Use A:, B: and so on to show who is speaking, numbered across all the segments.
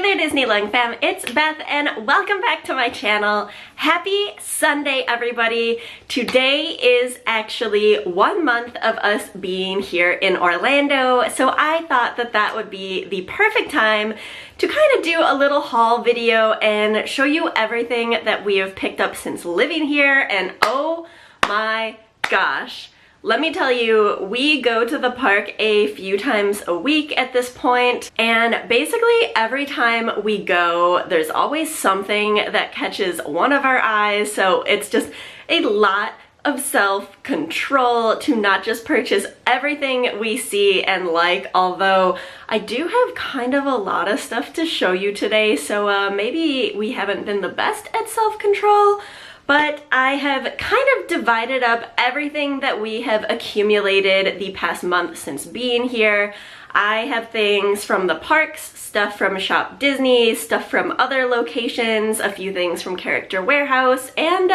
A: there Disney Leung fam, it's Beth and welcome back to my channel. Happy Sunday everybody. Today is actually 1 month of us being here in Orlando, so I thought that that would be the perfect time to kind of do a little haul video and show you everything that we have picked up since living here. And oh my gosh, let me tell you, we go to the park a few times a week at this point, and basically every time we go, there's always something that catches one of our eyes, so it's just a lot of self-control to not just purchase everything we see and like, although I do have kind of a lot of stuff to show you today, so maybe we haven't been the best at self-control. But I have kind of divided up everything that we have accumulated the past month since being here. I have things from the parks, stuff from ShopDisney, stuff from other locations, a few things from Character Warehouse, and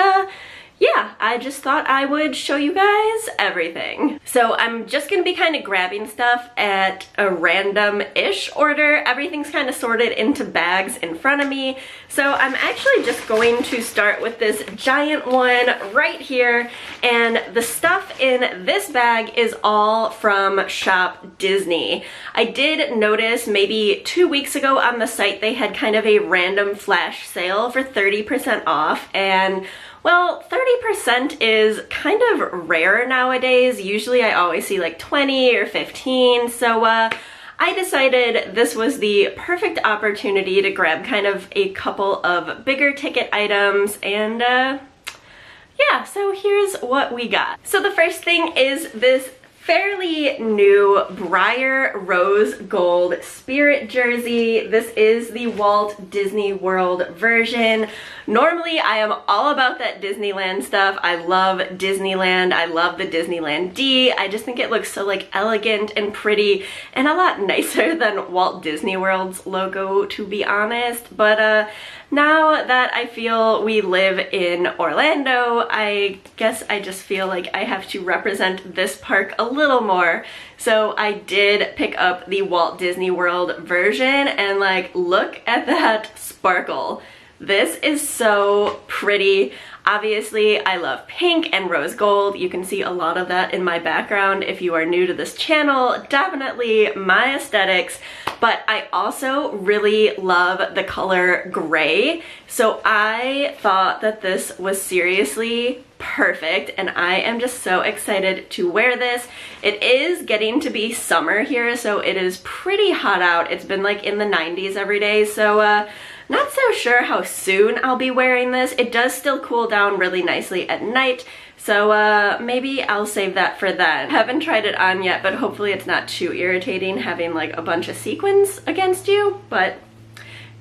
A: yeah, I just thought I would show you guys everything. So I'm just gonna be kind of grabbing stuff at a random-ish order. Everything's kind of sorted into bags in front of me. So I'm actually just going to start with this giant one right here. And the stuff in this bag is all from ShopDisney. I did notice maybe 2 weeks ago on the site they had kind of a random flash sale for 30% off, and well, 30% is kind of rare nowadays. Usually I always see like 20 or 15, so I decided this was the perfect opportunity to grab kind of a couple of bigger ticket items, and yeah, so here's what we got. So the first thing is this fairly new Briar Rose Gold Spirit jersey. This is the Walt Disney World version. Normally I am all about that Disneyland stuff. I love Disneyland. I love the Disneyland D. I just think it looks so like elegant and pretty and a lot nicer than Walt Disney World's logo, to be honest. But now that I feel we live in Orlando, I guess I just feel like I have to represent this park a little more. So I did pick up the Walt Disney World version, and like, look at that sparkle. This is so pretty. Obviously, I love pink and rose gold. You can see a lot of that in my background if you are new to this channel. Definitely my aesthetics, but I also really love the color gray. So I thought that this was seriously perfect, and I am just so excited to wear this. It is getting to be summer here, so it is pretty hot out. It's been like in the 90s every day, so not so sure how soon I'll be wearing this. It does still cool down really nicely at night, so maybe I'll save that for then. Haven't tried it on yet, but hopefully it's not too irritating having like a bunch of sequins against you, but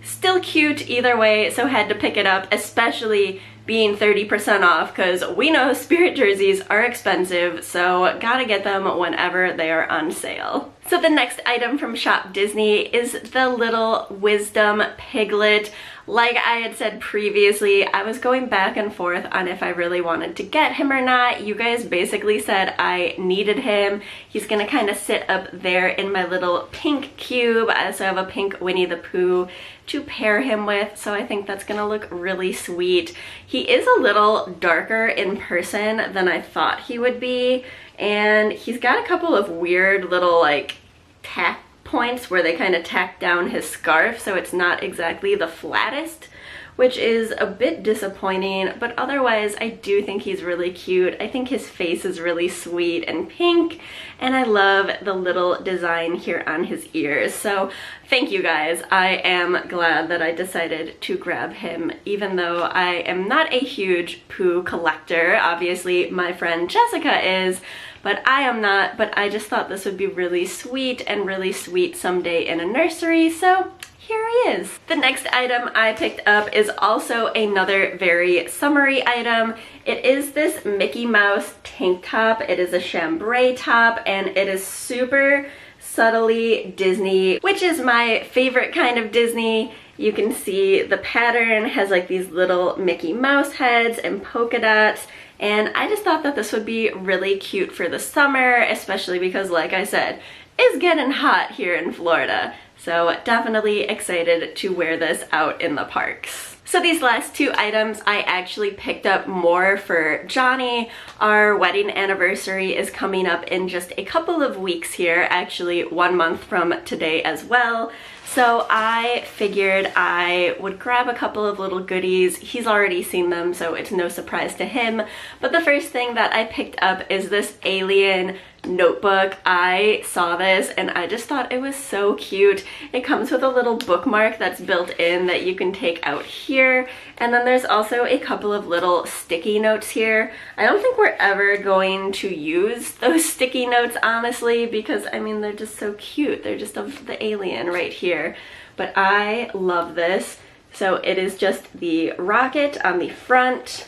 A: still cute either way, so had to pick it up, especially being 30% off, because we know Spirit jerseys are expensive, so gotta get them whenever they are on sale. So the next item from ShopDisney is the little Wisdom Piglet. Like I had said previously, I was going back and forth on if I really wanted to get him or not. You guys basically said I needed him. He's gonna kind of sit up there in my little pink cube. I also have a pink Winnie the Pooh to pair him with, so I think that's gonna look really sweet. He is a little darker in person than I thought he would be, and he's got a couple of weird little like tack points where they kind of tack down his scarf, so it's not exactly the flattest, which is a bit disappointing, but otherwise I do think he's really cute. I think his face is really sweet and pink, and I love the little design here on his ears. So thank you guys. I am glad that I decided to grab him, even though I am not a huge Pooh collector. Obviously my friend Jessica is, but I am not. But I just thought this would be really sweet and really sweet someday in a nursery, so here he is. The next item I picked up is also another very summery item. It is this Mickey Mouse tank top. It is a chambray top, and it is super subtly Disney, which is my favorite kind of Disney. You can see the pattern has like these little Mickey Mouse heads and polka dots, and I just thought that this would be really cute for the summer, especially because, like I said, it's getting hot here in Florida. So definitely excited to wear this out in the parks. So these last two items I actually picked up more for Johnny. Our wedding anniversary is coming up in just a couple of weeks here, actually 1 month from today as well. So I figured I would grab a couple of little goodies. He's already seen them, so it's no surprise to him. But the first thing that I picked up is this alien notebook. I saw this and I just thought it was so cute. It comes with a little bookmark that's built in that you can take out here, and then there's also a couple of little sticky notes here. I don't think we're ever going to use those sticky notes, honestly, because I mean they're just so cute. They're just of the alien right here, but I love this. So it is just the rocket on the front.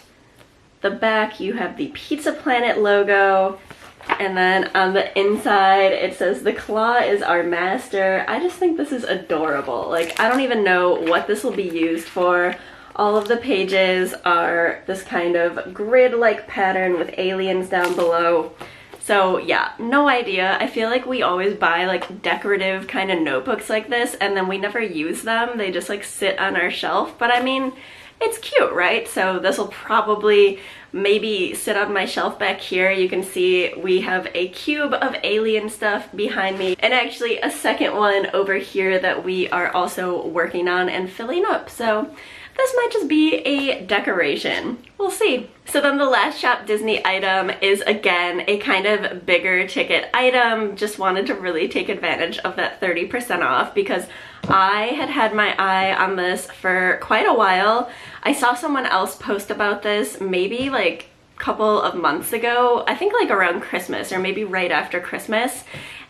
A: The back you have the Pizza Planet logo, and then on the inside it says the claw is our master. I just think this is adorable. Like, I don't even know what this will be used for. All of the pages are this kind of grid-like pattern with aliens down below. So yeah, no idea. I feel like we always buy like decorative kind of notebooks like this and then we never use them. They just like sit on our shelf. But I mean, it's cute, right? So this will probably maybe sit on my shelf back here. You can see we have a cube of alien stuff behind me, and actually a second one over here that we are also working on and filling up. So this might just be a decoration. We'll see. So then the last Shop Disney item is again a kind of bigger ticket item. Just wanted to really take advantage of that 30% off because I had my eye on this for quite a while. I saw someone else post about this maybe like a couple of months ago, I think like around Christmas or maybe right after Christmas.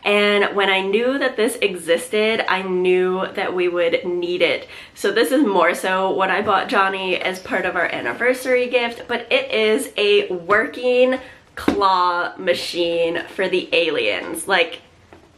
A: And when I knew that this existed, I knew that we would need it. So this is more so what I bought Johnny as part of our anniversary gift, but it is a working claw machine for the aliens, like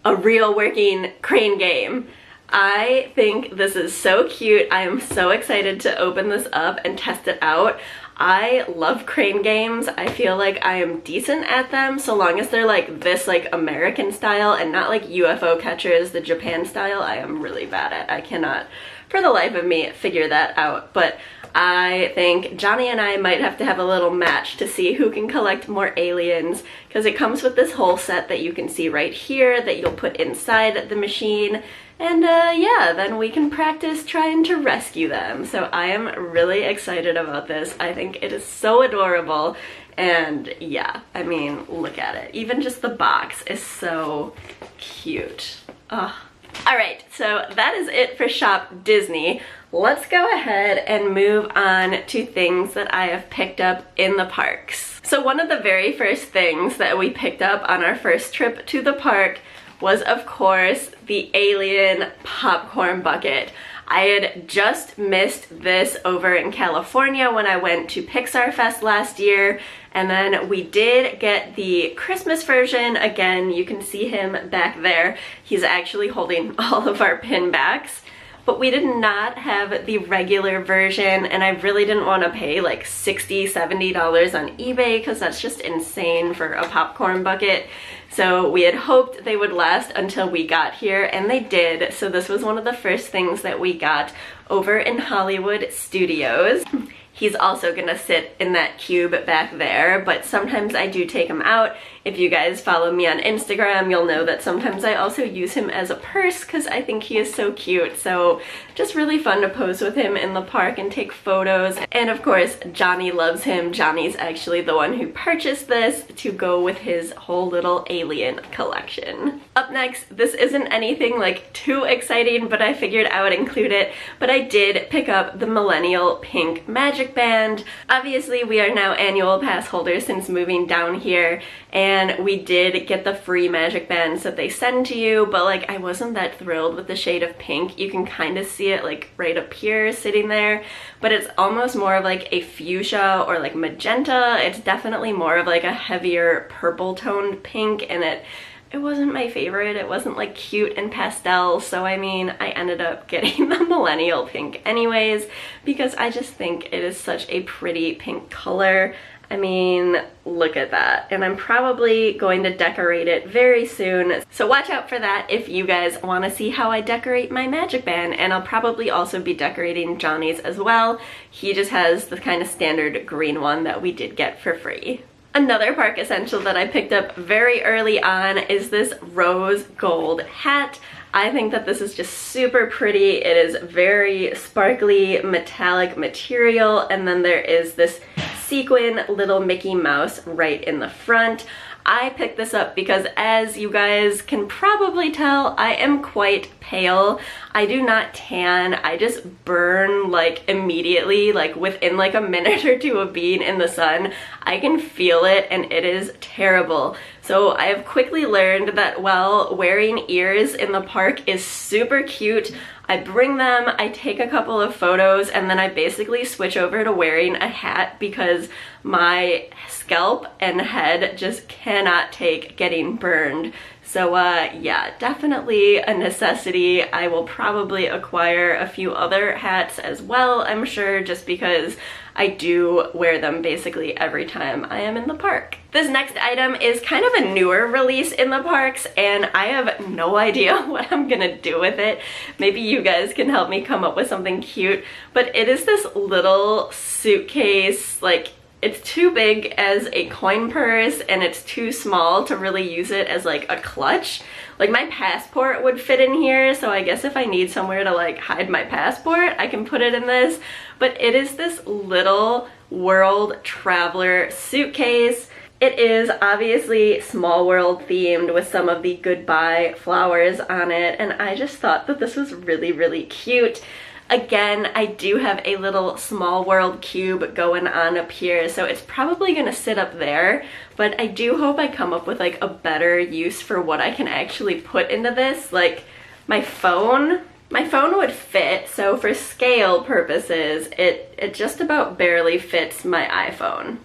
A: a real working crane game. I think this is so cute. I am so excited to open this up and test it out. I love crane games. I feel like I am decent at them so long as they're like this like American style and not like UFO catchers, the Japan style. I am really bad at. I cannot for the life of me figure that out. But I think Johnny and I might have to have a little match to see who can collect more aliens, because it comes with this whole set that you can see right here that you'll put inside the machine. And yeah, then we can practice trying to rescue them. So I am really excited about this. I think it is so adorable. And yeah, I mean, look at it. Even just the box is so cute. Oh. All right, so that is it for Shop Disney. Let's go ahead and move on to things that I have picked up in the parks. So one of the very first things that we picked up on our first trip to the park was, of course, the alien popcorn bucket. I had just missed this over in California when I went to Pixar Fest last year, and then we did get the Christmas version. Again, you can see him back there. He's actually holding all of our pin backs. But we did not have the regular version, and I really didn't want to pay like $60, $70 on eBay because that's just insane for a popcorn bucket. So we had hoped they would last until we got here, and they did. So this was one of the first things that we got over in Hollywood Studios. He's also gonna sit in that cube back there, but sometimes I do take him out. If you guys follow me on Instagram, you'll know that sometimes I also use him as a purse because I think he is so cute. So just really fun to pose with him in the park and take photos. And of course, Johnny loves him. Johnny's actually the one who purchased this to go with his whole little alien collection. Up next, this isn't anything like too exciting, but I figured I would include it. But I did pick up the Millennial Pink Magic Band. Obviously, we are now annual pass holders since moving down here, and we did get the free magic bands that they send to you, but like I wasn't that thrilled with the shade of pink. You can kind of see it like right up here sitting there, but it's almost more of like a fuchsia or like magenta. It's definitely more of like a heavier purple toned pink, and it wasn't my favorite. It wasn't like cute and pastel, so I mean, I ended up getting the Millennial Pink anyways because I just think it is such a pretty pink color. I mean, look at that. And I'm probably going to decorate it very soon. So watch out for that if you guys want to see how I decorate my magic band. And I'll probably also be decorating Johnny's as well. He just has the kind of standard green one that we did get for free. Another park essential that I picked up very early on is this rose gold hat. I think that this is just super pretty. It is very sparkly metallic material, and then there is this sequin little Mickey Mouse right in the front. I picked this up because, as you guys can probably tell, I am quite pale. I do not tan. I just burn like immediately, like within like a minute or two of being in the sun. I can feel it and it is terrible. So I have quickly learned that while wearing ears in the park is super cute, I bring them, I take a couple of photos, and then I basically switch over to wearing a hat because my scalp and head just cannot take getting burned. So yeah, definitely a necessity. I will probably acquire a few other hats as well, I'm sure, just because I do wear them basically every time I am in the park. This next item is kind of a newer release in the parks, and I have no idea what I'm gonna do with it. Maybe you guys can help me come up with something cute, but it is this little suitcase. Like, it's too big as a coin purse and it's too small to really use it as like a clutch. Like, my passport would fit in here, so I guess if I need somewhere to like hide my passport, I can put it in this. But it is this little world traveler suitcase. It is obviously Small World themed with some of the goodbye flowers on it, and I just thought that this was really, really cute. Again, I do have a little Small World cube going on up here, so it's probably gonna sit up there, but I do hope I come up with like a better use for what I can actually put into this. Like, my phone would fit, so for scale purposes, it just about barely fits my iPhone.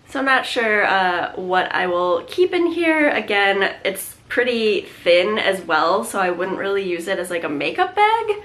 A: So I'm not sure what I will keep in here. Again, it's pretty thin as well, so I wouldn't really use it as like a makeup bag.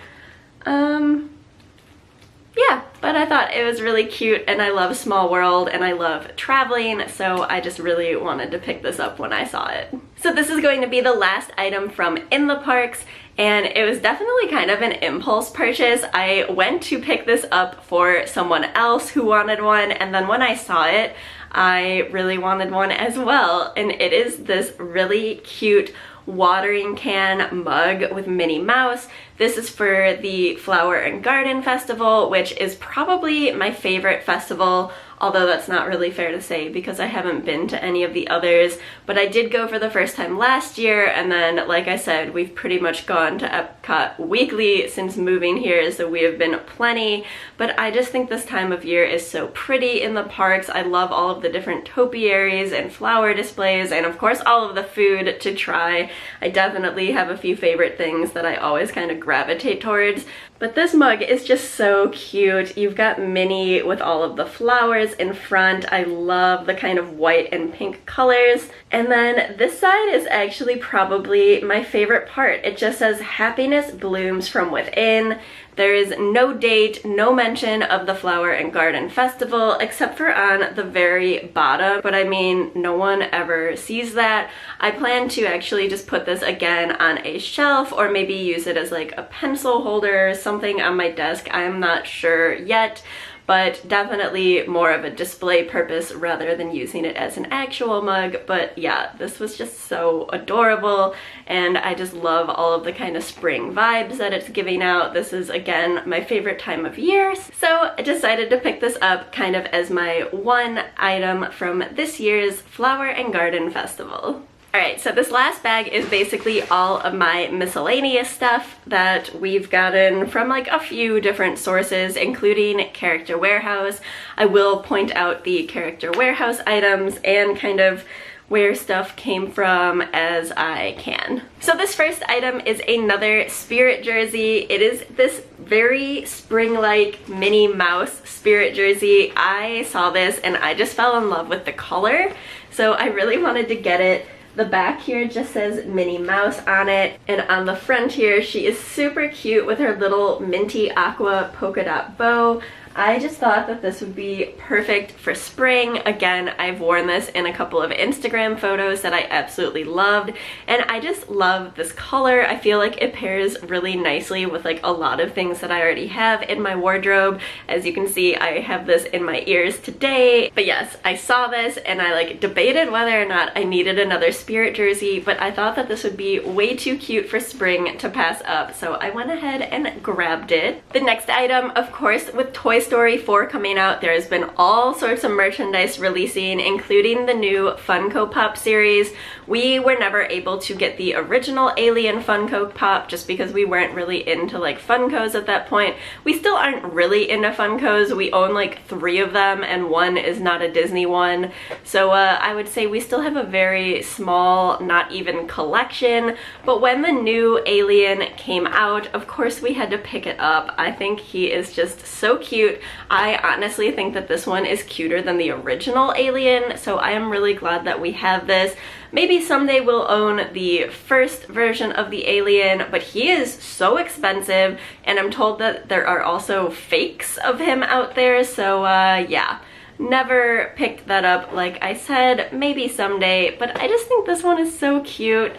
A: Yeah, but I thought it was really cute, and I love Small World and I love traveling, so I just really wanted to pick this up when I saw it. So this is going to be the last item from in the parks, and it was definitely kind of an impulse purchase. I went to pick this up for someone else who wanted one, and then when I saw it, I really wanted one as well, and it is this really cute watering can mug with Minnie Mouse. This is for the Flower and Garden Festival, which is probably my favorite festival, although that's not really fair to say because I haven't been to any of the others, but I did go for the first time last year, and then, like I said, we've pretty much gone to Epcot weekly since moving here, so we have been plenty. But I just think this time of year is so pretty in the parks. I love all of the different topiaries and flower displays, and of course all of the food to try. I definitely have a few favorite things that I always kind of gravitate towards. But this mug is just so cute. You've got Minnie with all of the flowers in front. I love the kind of white and pink colors. And then this side is actually probably my favorite part. It just says happiness blooms from within. There is no date, no mention of the Flower and Garden Festival, except for on the very bottom, but I mean, no one ever sees that. I plan to actually just put this again on a shelf, or maybe use it as like a pencil holder or something on my desk. I'm not sure yet, but definitely more of a display purpose rather than using it as an actual mug. But yeah, this was just so adorable, and I just love all of the kind of spring vibes that it's giving out. This is, again, my favorite time of year, so I decided to pick this up kind of as my one item from this year's Flower and Garden Festival. Alright, so this last bag is basically all of my miscellaneous stuff that we've gotten from like a few different sources, including Character Warehouse. I will point out the Character Warehouse items and kind of where stuff came from as I can. So this first item is another Spirit jersey. It is this very spring-like Minnie Mouse Spirit jersey. I saw this and I just fell in love with the color, so I really wanted to get it. The back here just says Minnie Mouse on it, and on the front here she is super cute with her little minty aqua polka dot bow. I just thought that this would be perfect for spring. Again, I've worn this in a couple of Instagram photos that I absolutely loved, and I just love this color. I feel like it pairs really nicely with like a lot of things that I already have in my wardrobe. As you can see, I have this in my ears today. But yes, I saw this and I like debated whether or not I needed another Spirit jersey, but I thought that this would be way too cute for spring to pass up, so I went ahead and grabbed it. The next item, of course, with Toy Story 4 coming out, there has been all sorts of merchandise releasing, including the new Funko Pop series. We were never able to get the original Alien Funko Pop just because we weren't really into like Funkos at that point. We still aren't really into Funkos. We own like 3 of them and one is not a Disney one. So I would say we still have a very small, not even collection. But when the new Alien came out, of course we had to pick it up. I think he is just so cute. I honestly think that this one is cuter than the original Alien, so I am really glad that we have this. Maybe someday we'll own the first version of the Alien, but he is so expensive, and I'm told that there are also fakes of him out there, so yeah. Never picked that up, like I said, maybe someday, but I just think this one is so cute.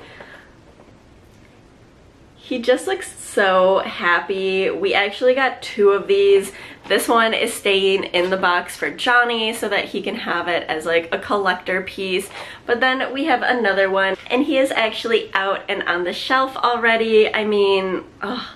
A: He just looks so happy. We actually got 2 of these. This one is staying in the box for Johnny so that he can have it as like a collector piece. But then we have another one, and he is actually out and on the shelf already. I mean, oh,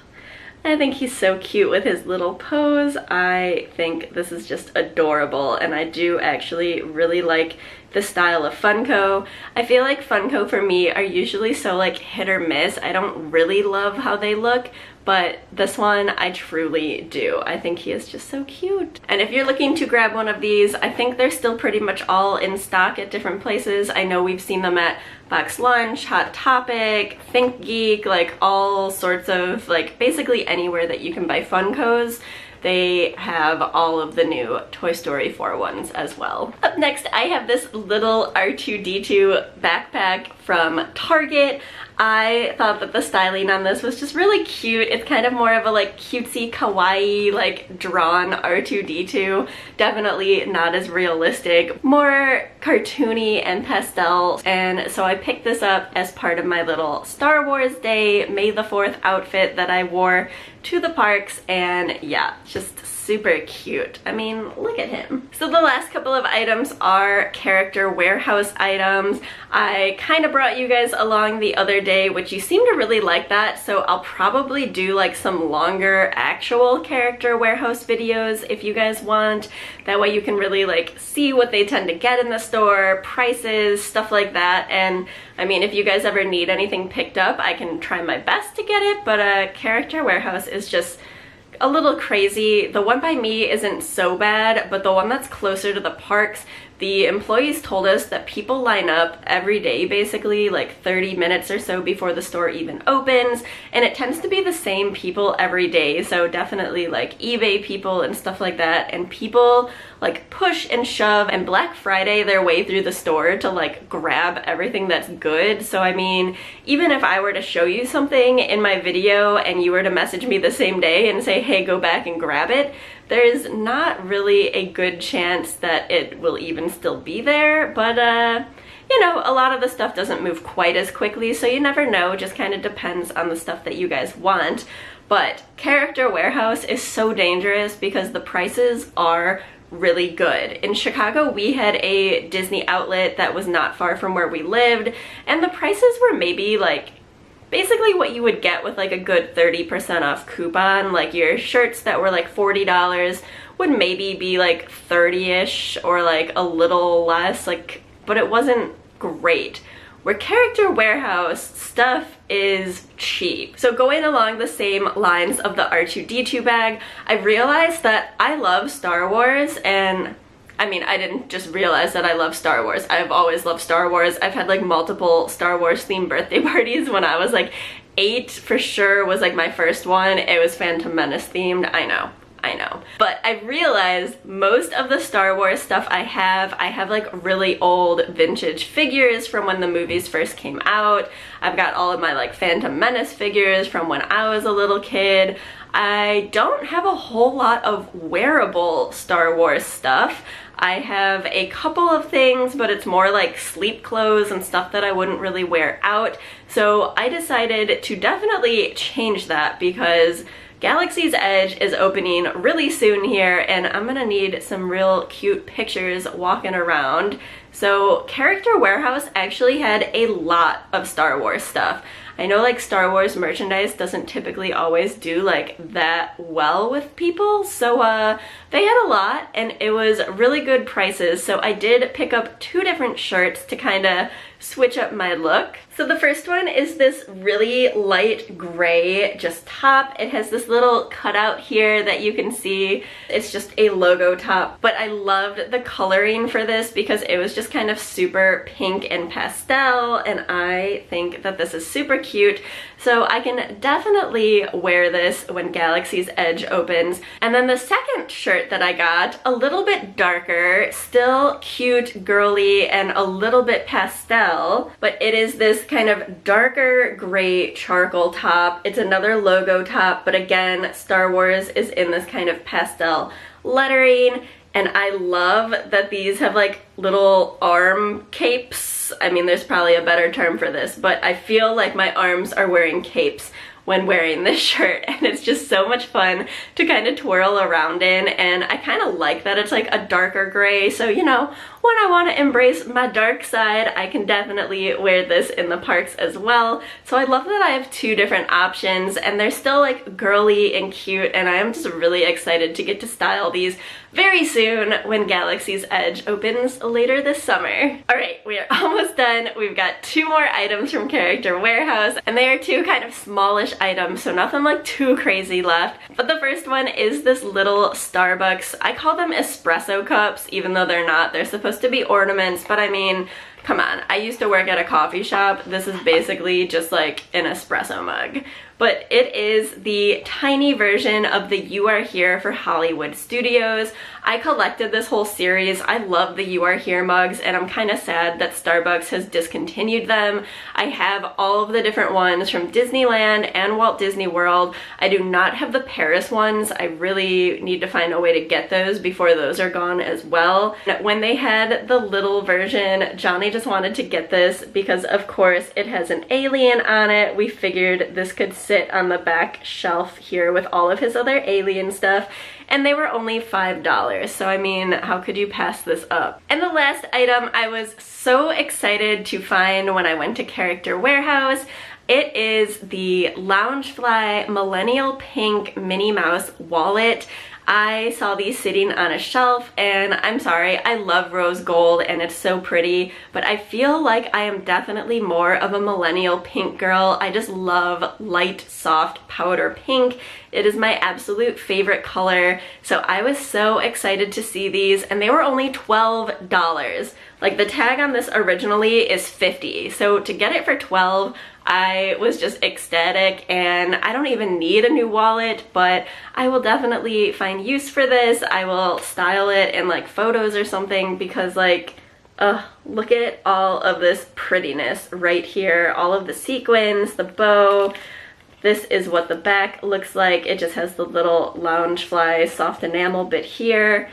A: I think he's so cute with his little pose. I think this is just adorable, and I do actually really like the style of Funko. I feel like Funko for me are usually so like hit or miss. I don't really love how they look, but this one I truly do. I think he is just so cute. And if you're looking to grab one of these, I think they're still pretty much all in stock at different places. I know we've seen them at Box Lunch, Hot Topic, Think Geek, like all sorts of, like basically anywhere that you can buy Funkos. They have all of the new Toy Story 4 ones as well. Up next, I have this little R2-D2 backpack from Target. I thought that the styling on this was just really cute. It's kind of more of a like cutesy, kawaii, like drawn R2-D2. Definitely not as realistic, more cartoony and pastel. And so I picked this up as part of my little Star Wars Day, May the 4th outfit that I wore to the parks, and yeah, just super cute. I mean, look at him. So the last couple of items are character warehouse items. I kind of brought you guys along the other day, which you seem to really like that, so I'll probably do like some longer actual character warehouse videos if you guys want. That way you can really like see what they tend to get in the store, prices, stuff like that. And I mean, if you guys ever need anything picked up, I can try my best to get it, but a character warehouse is just a little crazy. The one by me isn't so bad, but the one that's closer to the parks, the employees told us that people line up every day, basically like 30 minutes or so before the store even opens, and it tends to be the same people every day. So definitely like eBay people and stuff like that, and people like push and shove and Black Friday their way through the store to like grab everything that's good. So I mean, even if I were to show you something in my video and you were to message me the same day and say, hey, go back and grab it, there's not really a good chance that it will even still be there. But you know, a lot of the stuff doesn't move quite as quickly, so you never know. Just kind of depends on the stuff that you guys want. But Character Warehouse is so dangerous because the prices are really good. In Chicago, we had a Disney outlet that was not far from where we lived, and the prices were maybe like basically what you would get with like a good 30% off coupon. Like your shirts that were like $40 would maybe be like 30-ish or like a little less, like, but it wasn't great. Where Character Warehouse stuff is cheap. So going along the same lines of the R2-D2 bag, I realized that I love Star Wars, and I mean, I didn't just realize that I love Star Wars. I've always loved Star Wars. I've had like multiple Star Wars themed birthday parties. When I was like 8 for sure was like my first one. It was Phantom Menace themed, I know. I know. But I realized most of the Star Wars stuff I have like really old vintage figures from when the movies first came out. I've got all of my like Phantom Menace figures from when I was a little kid. I don't have a whole lot of wearable Star Wars stuff. I have a couple of things, but it's more like sleep clothes and stuff that I wouldn't really wear out. So I decided to definitely change that because Galaxy's Edge is opening really soon here, and I'm gonna need some real cute pictures walking around. So Character Warehouse actually had a lot of Star Wars stuff. I know like Star Wars merchandise doesn't typically always do like that well with people, so they had a lot and it was really good prices. So I did pick up 2 different shirts to kind of switch up my look. So the first one is this really light gray just top. It has this little cutout here that you can see. It's just a logo top, but I loved the coloring for this because it was just kind of super pink and pastel, and I think that this is super cute. So I can definitely wear this when Galaxy's Edge opens. And then the second shirt that I got, a little bit darker, still cute, girly, and a little bit pastel, but it is this kind of darker gray charcoal top. It's another logo top, but again, Star Wars is in this kind of pastel lettering, and I love that these have like little arm capes. I mean, there's probably a better term for this, but I feel like my arms are wearing capes when wearing this shirt, and it's just so much fun to kind of twirl around in, and I kind of like that it's like a darker gray, so you know, when I want to embrace my dark side, I can definitely wear this in the parks as well. So I love that I have 2 different options, and they're still like girly and cute, and I am just really excited to get to style these very soon when Galaxy's Edge opens later this summer. Alright, we are almost done. We've got 2 more items from Character Warehouse, and they are 2 kind of smallish items, so nothing like too crazy left. But the first one is this little Starbucks. I call them espresso cups, even though they're not. They're supposed to be ornaments, but I mean, come on, I used to work at a coffee shop. This is basically just like an espresso mug. But it is the tiny version of the You Are Here for Hollywood Studios. I collected this whole series. I love the You Are Here mugs, and I'm kind of sad that Starbucks has discontinued them. I have all of the different ones from Disneyland and Walt Disney World. I do not have the Paris ones. I really need to find a way to get those before those are gone as well. When they had the little version, Johnny just wanted to get this because of course it has an alien on it. We figured this could sit on the back shelf here with all of his other alien stuff, and they were only $5, so I mean, how could you pass this up? And the last item I was so excited to find when I went to Character Warehouse, it is the Loungefly Millennial Pink Minnie Mouse wallet. I saw these sitting on a shelf, and I'm sorry, I love rose gold and it's so pretty, but I feel like I am definitely more of a millennial pink girl. I just love light, soft powder pink. It is my absolute favorite color, so I was so excited to see these, and they were only $12. Like, the tag on this originally is $50, so to get it for $12, I was just ecstatic, and I don't even need a new wallet, but I will definitely find use for this. I will style it in like photos or something because like, look at all of this prettiness right here. All of the sequins, the bow. This is what the back looks like. It just has the little Loungefly soft enamel bit here.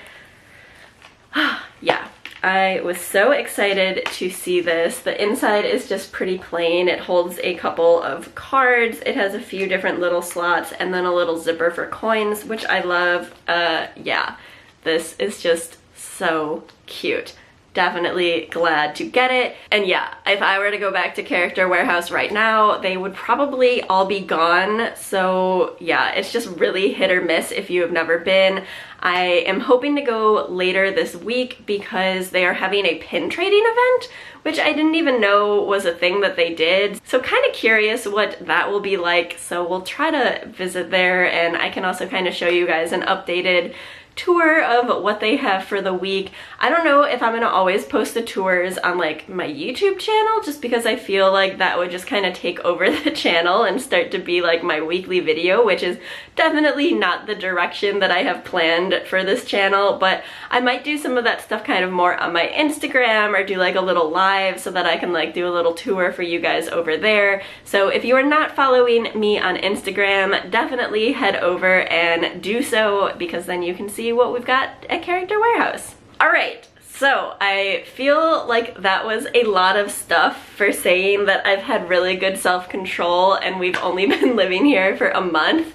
A: Yeah. I was so excited to see this. The inside is just pretty plain. It holds a couple of cards. It has a few different little slots and then a little zipper for coins, which I love. Yeah, this is just so cute. Definitely glad to get it. And yeah, if I were to go back to Character Warehouse right now, they would probably all be gone. So yeah, it's just really hit or miss if you have never been. I am hoping to go later this week because they are having a pin trading event, which I didn't even know was a thing that they did. So kind of curious what that will be like. So we'll try to visit there, and I can also kind of show you guys an updated tour of what they have for the week. I don't know if I'm gonna always post the tours on like my YouTube channel, just because I feel like that would just kind of take over the channel and start to be like my weekly video, which is definitely not the direction that I have planned for this channel, but I might do some of that stuff kind of more on my Instagram or do like a little live so that I can like do a little tour for you guys over there. So if you are not following me on Instagram, definitely head over and do so, because then you can see what we've got at Character Warehouse. All right, so I feel like that was a lot of stuff for saying that I've had really good self-control and we've only been living here for a month.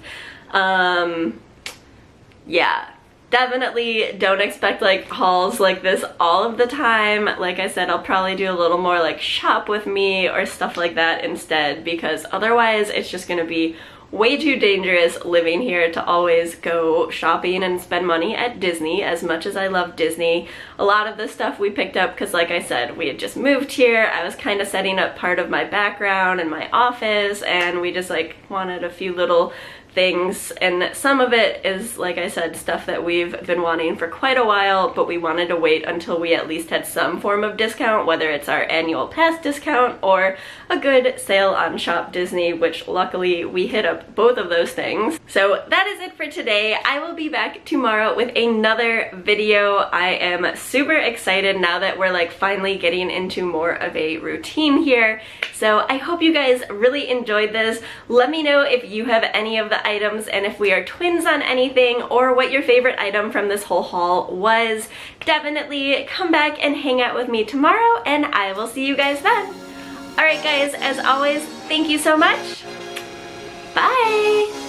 A: Yeah, definitely don't expect like hauls like this all of the time. Like I said, I'll probably do a little more like shop with me or stuff like that instead, because otherwise it's just gonna be way too dangerous living here to always go shopping and spend money at Disney. As much as I love Disney, a lot of the stuff we picked up because, like I said, we had just moved here. I was kind of setting up part of my background and my office, and we just like wanted a few little things, and some of it is, like I said, stuff that we've been wanting for quite a while, but we wanted to wait until we at least had some form of discount, whether it's our annual pass discount or a good sale on ShopDisney, which luckily we hit up both of those things. So that is it for today. I will be back tomorrow with another video. I am super excited now that we're like finally getting into more of a routine here. So I hope you guys really enjoyed this. Let me know if you have any of the items and if we are twins on anything, or what your favorite item from this whole haul was. Definitely come back and hang out with me tomorrow, and I will see you guys then. Alright guys, as always, thank you so much. Bye!